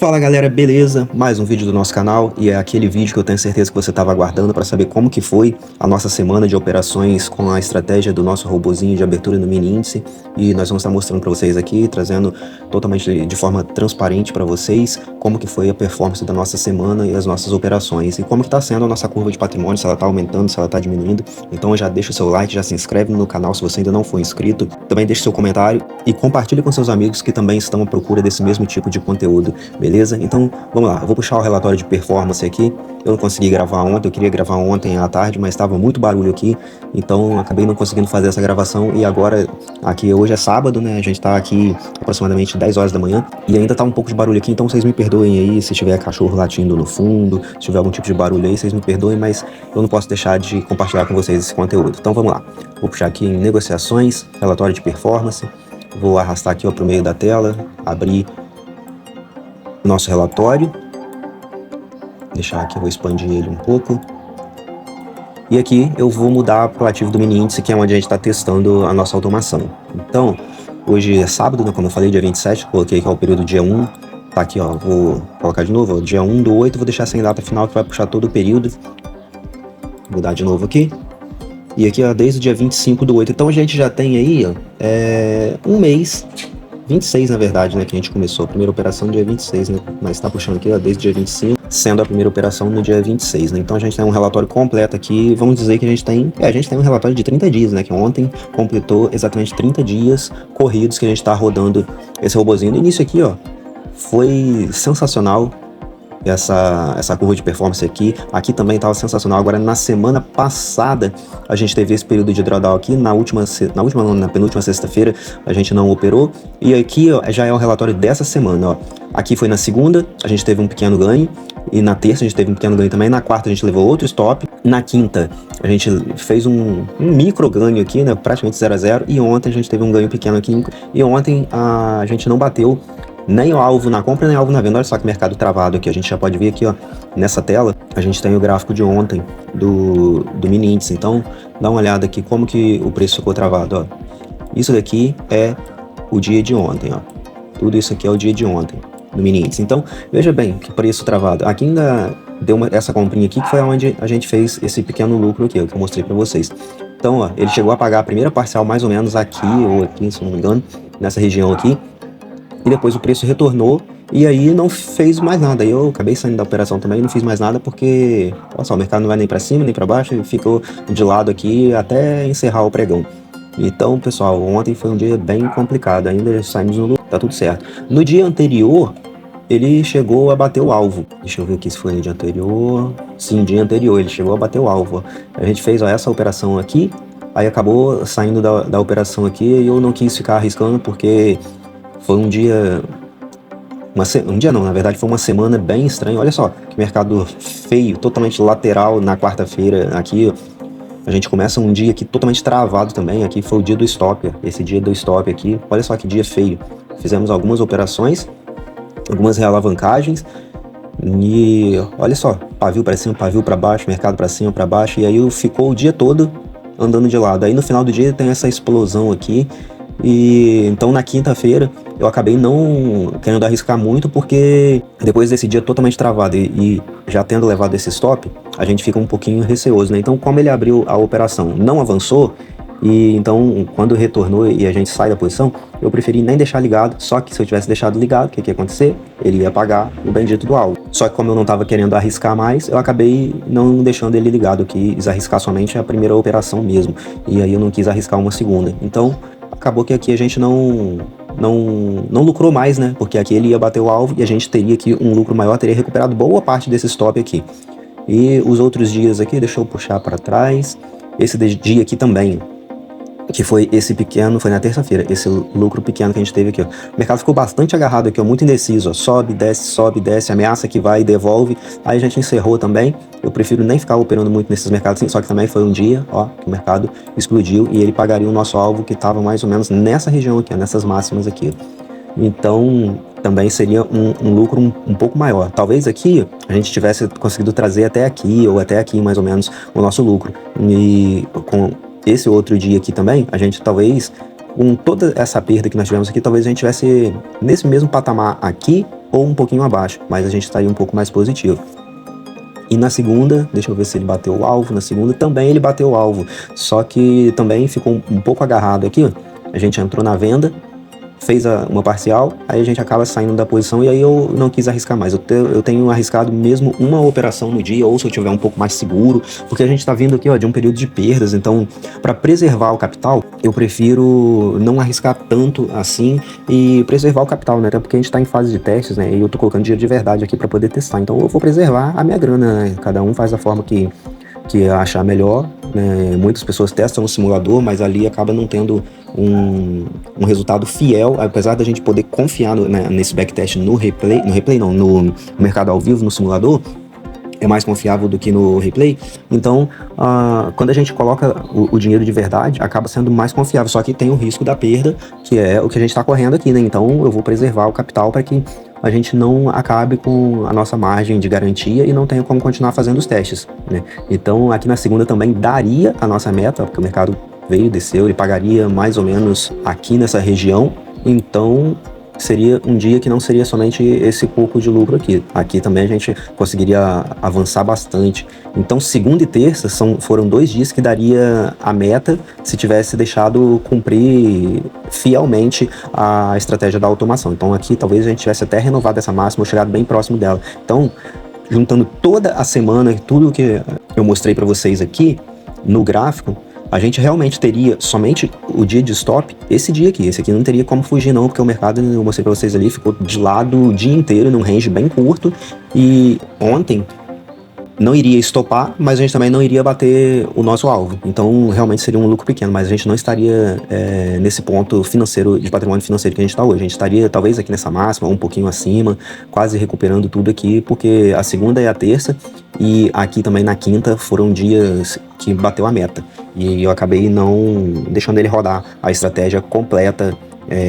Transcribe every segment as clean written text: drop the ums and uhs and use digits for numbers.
Fala galera, beleza? Mais um vídeo do nosso canal e é aquele vídeo que eu tenho certeza que você estava aguardando para saber como que foi a nossa semana de operações com a estratégia do nosso robozinho de abertura no mini índice, e nós vamos estar mostrando para vocês aqui, trazendo totalmente de forma transparente para vocês como que foi a performance da nossa semana e as nossas operações e como que está sendo a nossa curva de patrimônio, se ela está aumentando, se ela está diminuindo. Então já deixa o seu like, já se inscreve no canal se você ainda não for inscrito, também deixa seu comentário e compartilhe com seus amigos que também estão à procura desse mesmo tipo de conteúdo. Beleza? Então, vamos lá. Eu vou puxar o relatório de performance aqui. Eu não consegui gravar ontem, eu queria gravar ontem à tarde, mas estava muito barulho aqui, então acabei não conseguindo fazer essa gravação. E agora, aqui hoje é sábado, né? A gente tá aqui aproximadamente 10 horas da manhã e ainda tá um pouco de barulho aqui, então vocês me perdoem aí se tiver cachorro latindo no fundo, se tiver algum tipo de barulho aí, vocês me perdoem, mas eu não posso deixar de compartilhar com vocês esse conteúdo. Então vamos lá. Vou puxar aqui em negociações, relatório de performance, vou arrastar aqui para o meio da tela, abrir nosso relatório, deixar aqui, vou expandir ele um pouco, e aqui eu vou mudar para o ativo do mini índice, que é onde a gente está testando a nossa automação. Então, hoje é sábado, né, como eu falei, dia 27, coloquei que é o período dia 1, tá aqui, ó, vou colocar de novo, ó, dia 1/8, vou deixar sem data final, que vai puxar todo o período, vou dar de novo aqui, e aqui, ó, desde o dia 25/8, então a gente já tem aí, ó, um mês, 26 na verdade, né, que a gente começou a primeira operação no dia 26, né, mas tá puxando aqui, ó, desde o dia 25, sendo a primeira operação no dia 26, né, então a gente tem um relatório completo aqui, vamos dizer que a gente tem um relatório de 30 dias, né, que ontem completou exatamente 30 dias corridos que a gente tá rodando esse robozinho. No início aqui, ó, foi sensacional, essa curva de performance aqui também estava sensacional. Agora, na semana passada, a gente teve esse período de drawdown aqui, na penúltima sexta-feira, a gente não operou, e aqui, ó, já é o relatório dessa semana, ó. Aqui foi na segunda, a gente teve um pequeno ganho, e na terça a gente teve um pequeno ganho também, na quarta a gente levou outro stop, na quinta a gente fez um micro ganho aqui, né, praticamente 0 a 0, e ontem a gente teve um ganho pequeno aqui, e ontem a gente não bateu nem o alvo na compra, nem o alvo na venda. Olha só que mercado travado aqui, a gente já pode ver aqui, ó, nessa tela, a gente tem o gráfico de ontem do mini índice, então dá uma olhada aqui como que o preço ficou travado, ó. Isso daqui é o dia de ontem, ó, tudo isso aqui é o dia de ontem do mini índice, então veja bem que preço travado. Aqui ainda deu essa comprinha aqui, que foi onde a gente fez esse pequeno lucro aqui, ó, que eu mostrei pra vocês. Então, ó, ele chegou a pagar a primeira parcial mais ou menos aqui, ou aqui, se não me engano, nessa região aqui, e depois o preço retornou, e aí não fez mais nada. Aí eu acabei saindo da operação também, não fiz mais nada, porque, olha só, o mercado não vai nem para cima, nem para baixo, ele ficou de lado aqui até encerrar o pregão. Então, pessoal, ontem foi um dia bem complicado, ainda saímos no lucro, tá tudo certo. No dia anterior, ele chegou a bater o alvo. Deixa eu ver aqui se foi no dia anterior. Sim, dia anterior, ele chegou a bater o alvo. A gente fez, ó, essa operação aqui, aí acabou saindo da operação aqui, e eu não quis ficar arriscando, porque foi um dia, na verdade foi uma semana bem estranha. Olha só, que mercado feio, totalmente lateral na quarta-feira aqui. A gente começa um dia aqui totalmente travado também, aqui foi o dia do stop, esse dia do stop aqui, olha só que dia feio. Fizemos algumas operações, algumas realavancagens, e olha só, pavio para cima, pavio para baixo, mercado para cima, para baixo, e aí ficou o dia todo andando de lado. Aí no final do dia tem essa explosão aqui, e então na quinta-feira eu acabei não querendo arriscar muito, porque depois desse dia totalmente travado e já tendo levado esse stop, a gente fica um pouquinho receoso, né? Então, como ele abriu a operação, não avançou, e então quando retornou e a gente sai da posição, eu preferi nem deixar ligado. Só que se eu tivesse deixado ligado, o que ia acontecer? Ele ia pagar o bendito do alvo. Só que como eu não estava querendo arriscar mais, eu acabei não deixando ele ligado, eu quis arriscar somente a primeira operação mesmo, e aí eu não quis arriscar uma segunda. Então acabou que aqui a gente não lucrou mais, né? Porque aqui ele ia bater o alvo e a gente teria aqui um lucro maior, teria recuperado boa parte desse stop aqui. E os outros dias aqui, deixa eu puxar para trás, esse dia aqui também, que foi esse pequeno, foi na terça-feira, esse lucro pequeno que a gente teve aqui, ó. O mercado ficou bastante agarrado aqui, ó, muito indeciso, ó, sobe, desce, ameaça que vai e devolve, aí a gente encerrou também. Eu prefiro nem ficar operando muito nesses mercados assim, só que também foi um dia, ó, que o mercado explodiu e ele pagaria o nosso alvo, que estava mais ou menos nessa região aqui, ó, nessas máximas aqui. Então, também seria um lucro um pouco maior. Talvez aqui a gente tivesse conseguido trazer até aqui, ou até aqui mais ou menos, o nosso lucro. E com esse outro dia aqui também, a gente talvez, com toda essa perda que nós tivemos aqui, talvez a gente tivesse nesse mesmo patamar aqui, ou um pouquinho abaixo, mas a gente estaria um pouco mais positivo. E na segunda, deixa eu ver se ele bateu o alvo, na segunda também ele bateu o alvo, só que também ficou um pouco agarrado aqui, ó. A gente entrou na venda, fez uma parcial, aí a gente acaba saindo da posição e aí eu não quis arriscar mais. Eu tenho arriscado mesmo uma operação no dia, ou se eu tiver um pouco mais seguro, porque a gente tá vindo aqui, ó, de um período de perdas, então para preservar o capital, eu prefiro não arriscar tanto assim e preservar o capital, né? Até porque a gente tá em fase de testes, né? E eu tô colocando dinheiro de verdade aqui para poder testar, então eu vou preservar a minha grana, né? Cada um faz da forma que achar melhor, né? Muitas pessoas testam no simulador, mas ali acaba não tendo um resultado fiel, apesar da gente poder confiar nesse backtest no mercado ao vivo, no simulador, é mais confiável do que no replay. Então, quando a gente coloca o dinheiro de verdade, acaba sendo mais confiável, só que tem o risco da perda, que é o que a gente está correndo aqui, né? Então, eu vou preservar o capital para que a gente não acabe com a nossa margem de garantia e não tenha como continuar fazendo os testes, né? Então, aqui na segunda também daria a nossa meta, porque o mercado veio, desceu, ele pagaria mais ou menos aqui nessa região, então seria um dia que não seria somente esse pouco de lucro aqui. Aqui também a gente conseguiria avançar bastante. Então, segunda e terça foram 2 dias que daria a meta se tivesse deixado cumprir fielmente a estratégia da automação. Então, aqui talvez a gente tivesse até renovado essa máxima ou chegado bem próximo dela. Então, juntando toda a semana, tudo que eu mostrei para vocês aqui no gráfico, a gente realmente teria somente o dia de stop, esse dia aqui. Esse aqui não teria como fugir não, porque o mercado, eu mostrei pra vocês ali, ficou de lado o dia inteiro, num range bem curto. E ontem não iria estopar, mas a gente também não iria bater o nosso alvo. Então, realmente seria um lucro pequeno, mas a gente não estaria nesse ponto financeiro, de patrimônio financeiro que a gente está hoje. A gente estaria talvez aqui nessa máxima, um pouquinho acima, quase recuperando tudo aqui, porque a segunda e a terça, e aqui também na quinta, foram dias que bateu a meta. E eu acabei não deixando ele rodar a estratégia completa,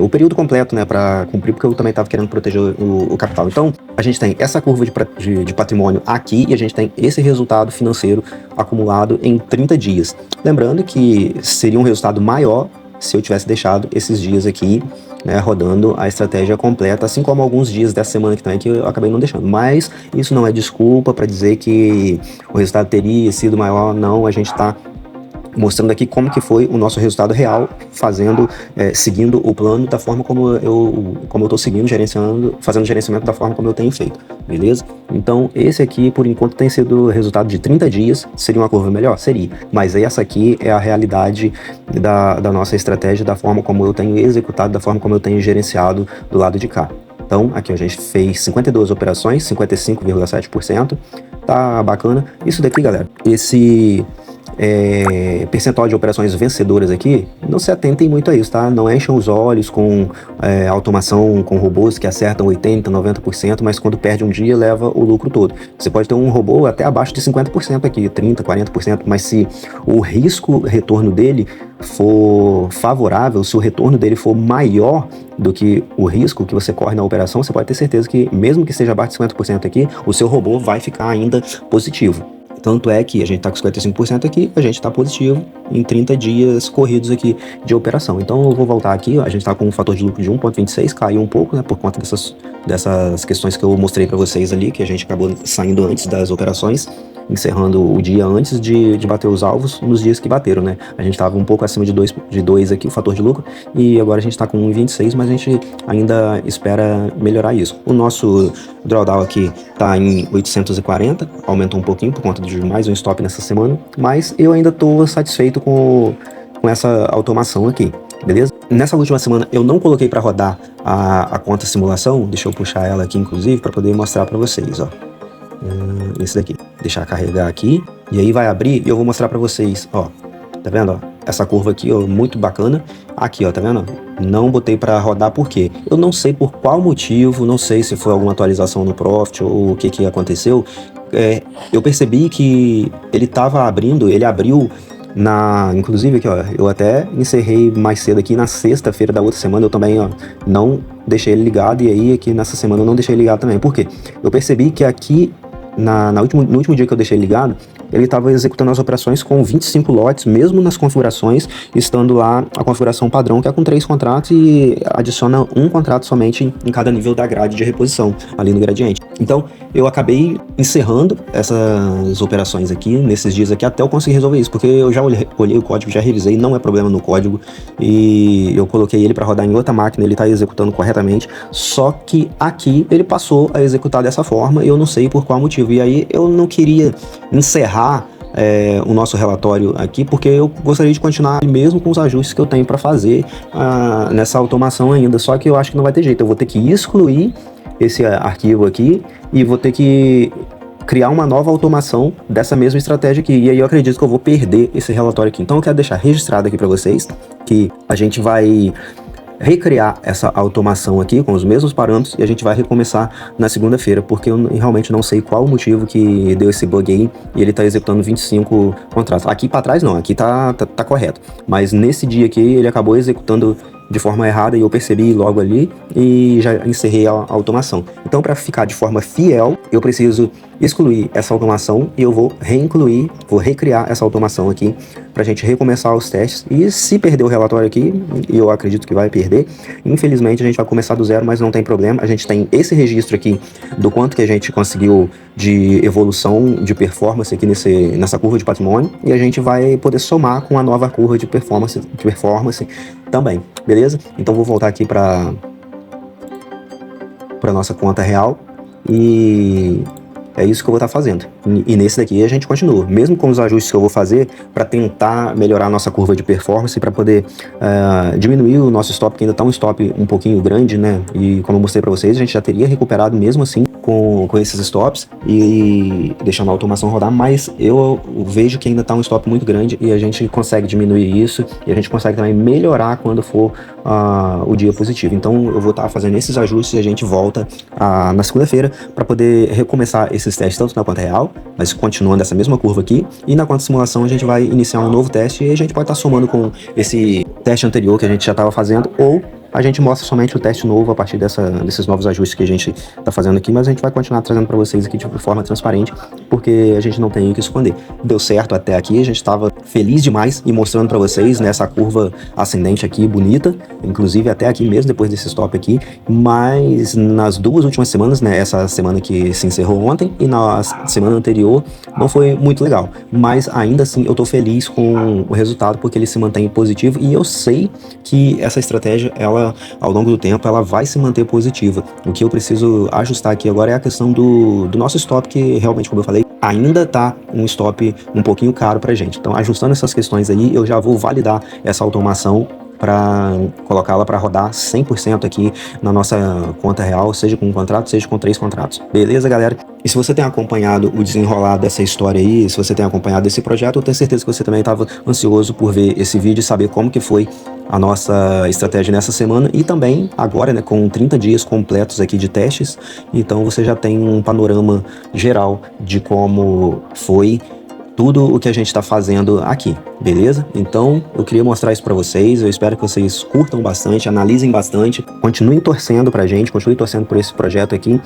o período completo, né, para cumprir, porque eu também estava querendo proteger o capital. Então, a gente tem essa curva de patrimônio aqui e a gente tem esse resultado financeiro acumulado em 30 dias. Lembrando que seria um resultado maior se eu tivesse deixado esses dias aqui, né, rodando a estratégia completa, assim como alguns dias dessa semana aqui também que eu acabei não deixando. Mas isso não é desculpa para dizer que o resultado teria sido maior, não. A gente está mostrando aqui como que foi o nosso resultado real, seguindo o plano da forma como eu tô seguindo, fazendo gerenciamento da forma como eu tenho feito, beleza? Então, esse aqui, por enquanto, tem sido o resultado de 30 dias, seria uma curva melhor? Seria, mas essa aqui é a realidade da nossa estratégia, da forma como eu tenho executado, da forma como eu tenho gerenciado do lado de cá. Então, aqui a gente fez 52 operações, 55,7%, tá bacana. Isso daqui, galera, esse percentual de operações vencedoras aqui, não se atentem muito a isso, tá? Não enchem os olhos com automação com robôs que acertam 80%, 90%, mas quando perde um dia leva o lucro todo. Você pode ter um robô até abaixo de 50% aqui, 30%, 40%, mas se o risco-retorno dele for favorável, se o retorno dele for maior do que o risco que você corre na operação, você pode ter certeza que, mesmo que seja abaixo de 50% aqui, o seu robô vai ficar ainda positivo. Tanto é que a gente está com 55% aqui, a gente está positivo em 30 dias corridos aqui de operação. Então eu vou voltar aqui, a gente está com um fator de lucro de 1,26, caiu um pouco, né, por conta dessas questões que eu mostrei para vocês ali, que a gente acabou saindo antes das operações, encerrando o dia antes de bater os alvos nos dias que bateram, né? A gente estava um pouco acima de 2 aqui, o fator de lucro, e agora a gente está com 1,26, mas a gente ainda espera melhorar isso. O nosso drawdown aqui está em 840, aumentou um pouquinho por conta de mais um stop nessa semana, mas eu ainda estou satisfeito com essa automação aqui, beleza? Nessa última semana eu não coloquei para rodar a conta simulação, deixa eu puxar ela aqui inclusive para poder mostrar para vocês, ó. Esse daqui, deixar carregar aqui, e aí vai abrir e eu vou mostrar pra vocês, ó, tá vendo, ó, essa curva aqui, ó, muito bacana, aqui, ó, tá vendo, não botei pra rodar porque eu não sei por qual motivo, não sei se foi alguma atualização no Profit ou o que aconteceu, eu percebi que ele tava abrindo, ele abriu inclusive aqui, ó, eu até encerrei mais cedo aqui na sexta-feira da outra semana, eu também, ó, não deixei ele ligado, e aí aqui nessa semana eu não deixei ligado também. Por quê? Eu percebi que aqui no último dia que eu deixei ligado, ele estava executando as operações com 25 lotes, mesmo nas configurações, estando lá a configuração padrão, que é com 3 contratos e adiciona um contrato somente em cada nível da grade de reposição, ali no gradiente. Então, eu acabei encerrando essas operações aqui, nesses dias aqui, até eu conseguir resolver isso, porque eu já olhei o código, já revisei, não é problema no código, e eu coloquei ele para rodar em outra máquina, ele está executando corretamente, só que aqui ele passou a executar dessa forma, e eu não sei por qual motivo. E aí eu não queria encerrar o nosso relatório aqui, porque eu gostaria de continuar mesmo com os ajustes que eu tenho para fazer nessa automação ainda, só que eu acho que não vai ter jeito, eu vou ter que excluir esse arquivo aqui e vou ter que criar uma nova automação dessa mesma estratégia aqui, e aí eu acredito que eu vou perder esse relatório aqui. Então eu quero deixar registrado aqui para vocês que a gente vai recriar essa automação aqui com os mesmos parâmetros e a gente vai recomeçar na segunda-feira, porque eu realmente não sei qual o motivo que deu esse bug aí e ele tá executando 25 contratos. Aqui para trás não, aqui tá correto, mas nesse dia aqui ele acabou executando de forma errada e eu percebi logo ali e já encerrei a automação. Então, para ficar de forma fiel, eu preciso excluir essa automação e eu vou recriar essa automação aqui para a gente recomeçar os testes. E se perder o relatório aqui, e eu acredito que vai perder, infelizmente a gente vai começar do zero, mas não tem problema. A gente tem esse registro aqui do quanto que a gente conseguiu de evolução de performance aqui nessa curva de patrimônio, e a gente vai poder somar com a nova curva de performance também, beleza? Então vou voltar aqui para nossa conta real e é isso que eu vou estar fazendo. E nesse daqui a gente continua, mesmo com os ajustes que eu vou fazer para tentar melhorar a nossa curva de performance, para poder diminuir o nosso stop, que ainda está um stop um pouquinho grande, né? E como eu mostrei para vocês, a gente já teria recuperado mesmo assim com esses stops e deixando a automação rodar, mas eu vejo que ainda está um stop muito grande e a gente consegue diminuir isso e a gente consegue também melhorar quando for o dia positivo. Então eu vou estar fazendo esses ajustes e a gente volta na segunda-feira para poder recomeçar esses testes, tanto na conta real, mas continuando essa mesma curva aqui, e na conta simulação a gente vai iniciar um novo teste e a gente pode estar somando com esse teste anterior que a gente já estava fazendo, ou a gente mostra somente o teste novo a partir desses novos ajustes que a gente está fazendo aqui, mas a gente vai continuar trazendo para vocês aqui de forma transparente, porque a gente não tem o que esconder. Deu certo até aqui, a gente estava feliz demais e mostrando para vocês nessa curva ascendente aqui, bonita, inclusive até aqui mesmo, depois desse stop aqui, mas nas duas últimas semanas, né, essa semana que se encerrou ontem e na semana anterior, não foi muito legal, mas ainda assim eu tô feliz com o resultado, porque ele se mantém positivo e eu sei que essa estratégia, ela ao longo do tempo, ela vai se manter positiva. O que eu preciso ajustar aqui agora é a questão do nosso stop, que realmente, como eu falei, ainda tá um stop um pouquinho caro pra gente. Então, ajustando essas questões aí, eu já vou validar essa automação para colocá-la para rodar 100% aqui na nossa conta real, seja com um contrato, seja com 3 contratos. Beleza, galera? E se você tem acompanhado o desenrolar dessa história aí, se você tem acompanhado esse projeto, eu tenho certeza que você também estava ansioso por ver esse vídeo e saber como que foi a nossa estratégia nessa semana e também agora, né, com 30 dias completos aqui de testes, então você já tem um panorama geral de como foi tudo o que a gente está fazendo aqui, beleza? Então, eu queria mostrar isso para vocês, eu espero que vocês curtam bastante, analisem bastante, continuem torcendo pra gente, continuem torcendo por esse projeto aqui,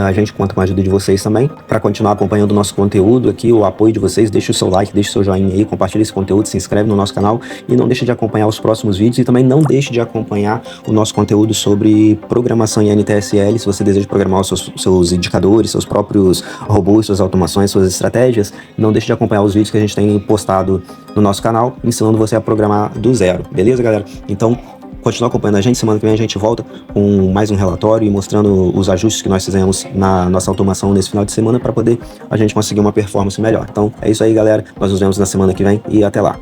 a gente conta com a ajuda de vocês também, para continuar acompanhando o nosso conteúdo aqui, o apoio de vocês, deixe o seu like, deixe o seu joinha aí, compartilhe esse conteúdo, se inscreve no nosso canal e não deixe de acompanhar os próximos vídeos e também não deixe de acompanhar o nosso conteúdo sobre programação em NTSL, se você deseja programar os seus indicadores, seus próprios robôs, suas automações, suas estratégias, não deixe de acompanhar os vídeos que a gente tem postado no nosso canal, ensinando você a programar do zero, beleza, galera? Então, continua acompanhando a gente, semana que vem a gente volta com mais um relatório e mostrando os ajustes que nós fizemos na nossa automação nesse final de semana para poder a gente conseguir uma performance melhor. Então, é isso aí, galera, nós nos vemos na semana que vem e até lá.